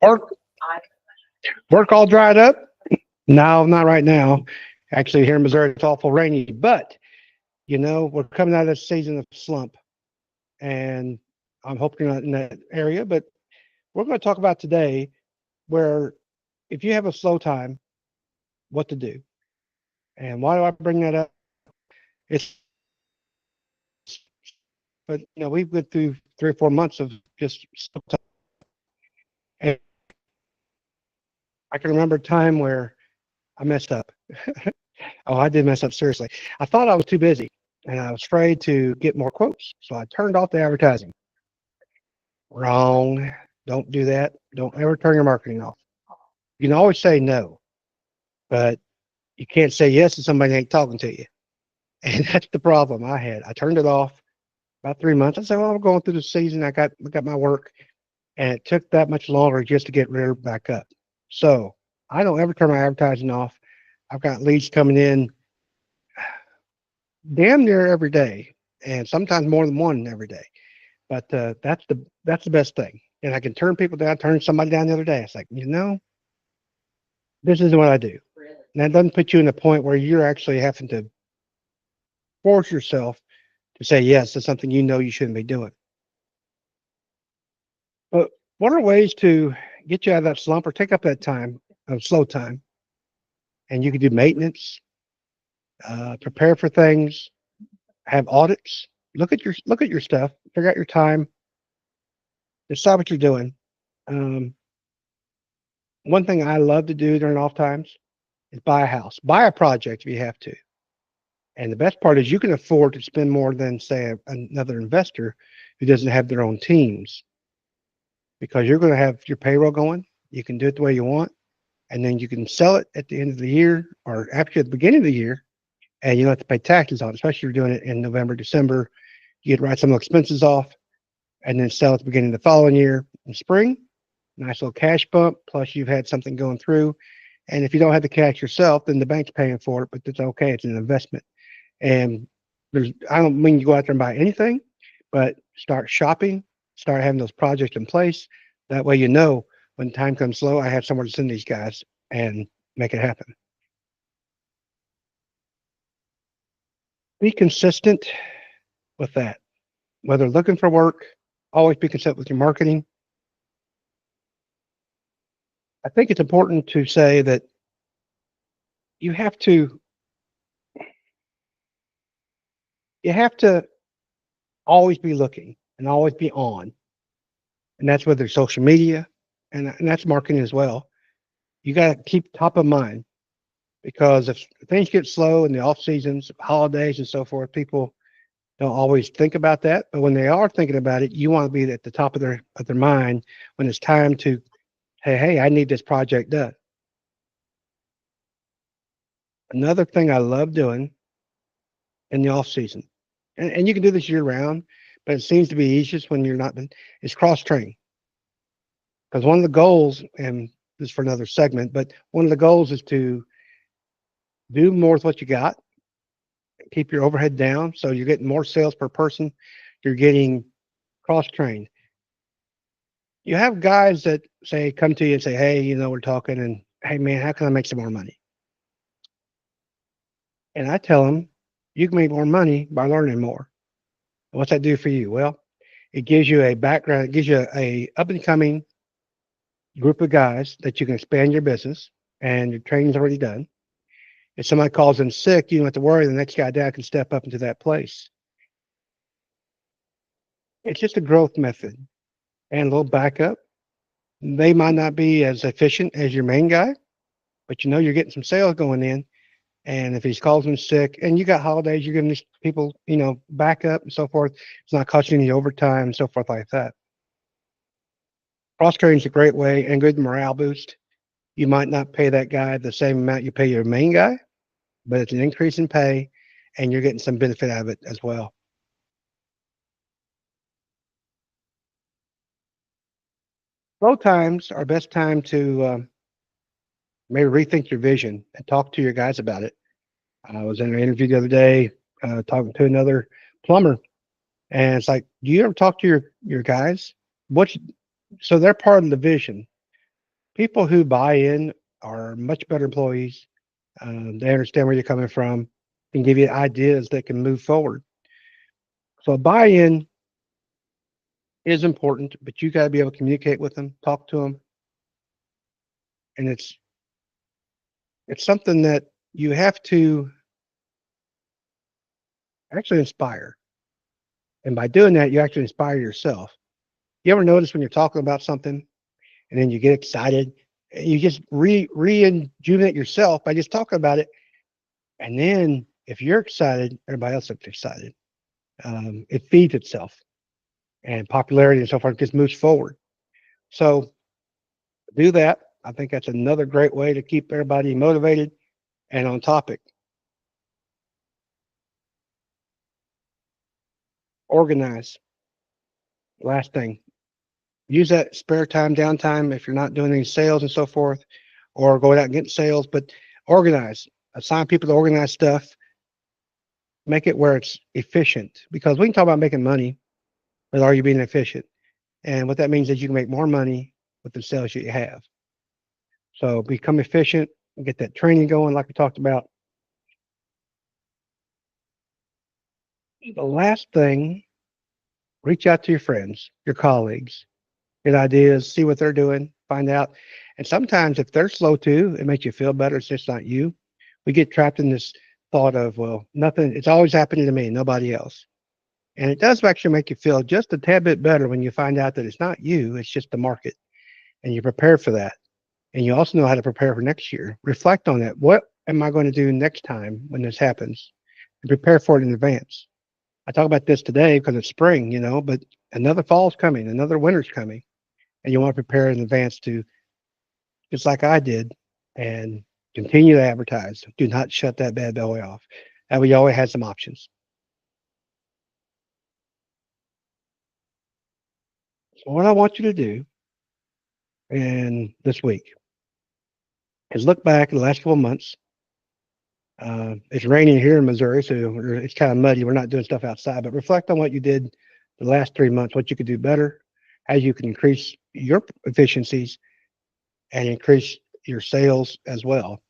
Work, work all dried up? No, not right now. Actually, here in Missouri, it's awful rainy. But we're coming out of this season of slump, and I'm hoping you're not in that area. But we're going to talk about today where if you have a slow time, what to do. And why do I bring that up? It's but we've been through 3 or 4 months of just slow time. And I can remember a time where I messed up. Oh, I did mess up seriously. I thought I was too busy and I was afraid to get more quotes. So I turned off the advertising. Wrong. Don't do that. Don't ever turn your marketing off. You can always say no, but you can't say yes to somebody that ain't talking to you. And that's the problem I had. I turned it off about 3 months. I said, well, I'm going through the season. I got my work. And it took that much longer just to get reared back up. So I don't ever turn my advertising off. I've got leads coming in damn near every day, and sometimes more than one every day. But that's the best thing. And I can turn people down. Turn somebody down the other day. It's like, this isn't what I do. And that doesn't put you in a point where you're actually having to force yourself to say yes to something you shouldn't be doing. But what are ways to get you out of that slump or take up that time of slow time? And you can do maintenance, prepare for things, have audits, look at your stuff, figure out your time, decide what you're doing. One thing I love to do during off times is buy a house, buy a project if you have to. And the best part is you can afford to spend more than, say, another investor who doesn't have their own teams, because you're going to have your payroll going. You can do it the way you want, and then you can sell it at the end of the year or after the beginning of the year, and you don't have to pay taxes on it, especially if you're doing it in November, December. You get write some of the expenses off and then sell at the beginning of the following year in spring. Nice little cash bump, plus you've had something going through. And if you don't have the cash yourself, then the bank's paying for it, but it's okay. It's an investment. And I don't mean you go out there and buy anything, but start shopping, start having those projects in place. That way when time comes slow, I have somewhere to send these guys and make it happen. Be consistent with that. Whether looking for work, always be consistent with your marketing. I think it's important to say that you have to always be looking and always be on. And that's whether social media and that's marketing as well. You got to keep top of mind, because if things get slow in the off seasons, holidays and so forth, people don't always think about that. But when they are thinking about it, you want to be at the top of their mind when it's time to, hey, I need this project done. Another thing I love doing in the off season, and you can do this year round, but it seems to be easiest when you're not, is cross training. Because one of the goals, and this is for another segment, but one of the goals is to do more with what you got, keep your overhead down, so you're getting more sales per person, you're getting cross trained. You have guys that come to you and say, hey, we're talking, and hey man, how can I make some more money? And I tell them, you can make more money by learning more. And what's that do for you? Well, it gives you a background, it gives you a up and coming group of guys that you can expand your business, and your training's already done. If somebody calls in sick, you don't have to worry. The next guy down can step up into that place. It's just a growth method and a little backup. They might not be as efficient as your main guy, but you're getting some sales going in. And if he's calls in sick and you got holidays, you're giving these people, backup and so forth. It's not costing you overtime and so forth like that. Cross training is a great way and good morale boost. You might not pay that guy the same amount you pay your main guy, but it's an increase in pay and you're getting some benefit out of it as well. Slow times are best time to maybe rethink your vision and talk to your guys about it. I was in an interview the other day talking to another plumber, and it's like, do you ever talk to your guys? So they're part of the vision. People who buy in are much better employees. They understand where you're coming from, can give you ideas that can move forward. So buy-in is important, but you got to be able to communicate with them, talk to them, and it's something that you have to actually inspire. And by doing that, you actually inspire yourself. You ever notice when you're talking about something and then you get excited, and you just rejuvenate yourself by just talking about it, and then if you're excited, everybody else looks excited. It feeds itself, and popularity and so forth just moves forward. So do that. I think that's another great way to keep everybody motivated and on topic. Organize. Last thing, use that spare time, downtime if you're not doing any sales and so forth, or going out and getting sales, but organize. Assign people to organize stuff. Make it where it's efficient because we can talk about making money, but are you being efficient? And what that means is you can make more money with the sales that you have. So become efficient, get that training going, like we talked about. The last thing, reach out to your friends, your colleagues, get ideas, see what they're doing, find out. And sometimes if they're slow too, it makes you feel better. It's just not you. We get trapped in this thought of, well, nothing, it's always happening to me, nobody else. And it does actually make you feel just a tad bit better when you find out that it's not you, it's just the market. And you prepare for that. And you also know how to prepare for next year. Reflect on that. What am I going to do next time when this happens? And prepare for it in advance. I talk about this today because it's spring, but another fall's coming, another winter's coming, and you want to prepare in advance to, just like I did, and continue to advertise. Do not shut that bad boy off. And we always had some options. So what I want you to do in this week is look back at the last couple of months. It's raining here in Missouri, so it's kind of muddy. We're not doing stuff outside, but reflect on what you did the last 3 months, what you could do better, how you can increase your efficiencies and increase your sales as well.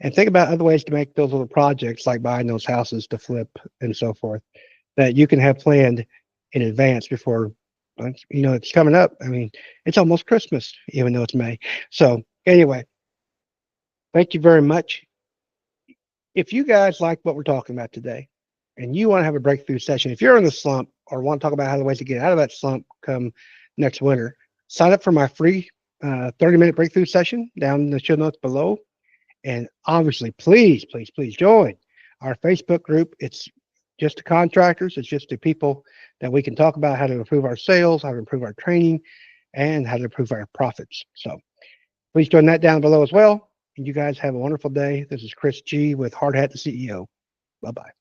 And think about other ways to make those little projects like buying those houses to flip and so forth that you can have planned in advance before it's coming up. I mean, it's almost Christmas, even though it's May. So anyway, thank you very much. If you guys like what we're talking about today and you want to have a breakthrough session, if you're in a slump or want to talk about how the ways to get out of that slump come next winter, sign up for my free 30-minute breakthrough session down in the show notes below. And obviously, please, please, please join our Facebook group. It's just the contractors. It's just the people that we can talk about how to improve our sales, how to improve our training, and how to improve our profits. So please join that down below as well. And you guys have a wonderful day. This is Chris G with Hard Hat, the CEO. Bye-bye.